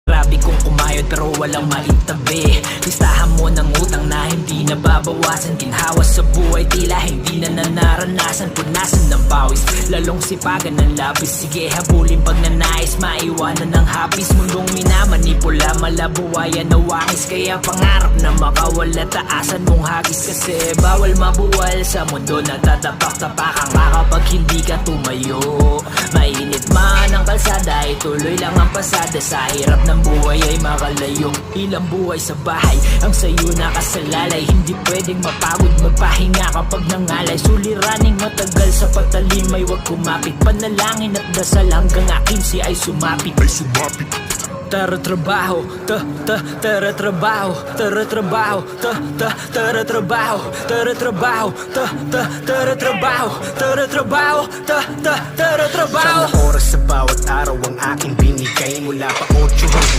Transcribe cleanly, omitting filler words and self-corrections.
Grabe kong kumayod pero walang maitabi. Listahan mo ng utang na hindi nababawasan. Ginhawa sa buhay tila hindi na nanaranasan. Punasan ng pawis, lalong sipagan ng labis. Sige habulin pag nanais, maiwanan ng hapis. Mundong minamanipula, malabuwayan na wangis. Kaya pangarap na makawala, taasan mong hagis. Kasi bawal mabuwal sa mundo na tatapak-tapakan ka kapag hindi ka tumayo. Mainit man ang kalsada, ituloy lang ang pasada. Sa hirap ng buhay ay makalayo. Ilang buhay sa bahay ang sayo nakasalalay. Hindi pwedeng mapagod magpahinga kapag nangalay. Suliraning matagal sa patalimay, wag kumapit. Panalangin at dasal hanggang akin si ay sumapit. Tara trabaho, tara trabaho, tara trabaho, tara trabaho, tara trabaho, tara trabaho, tara trabaho, tara trabaho. Sa oras sa bawat araw ang aking binigay mula pa 8 hanggang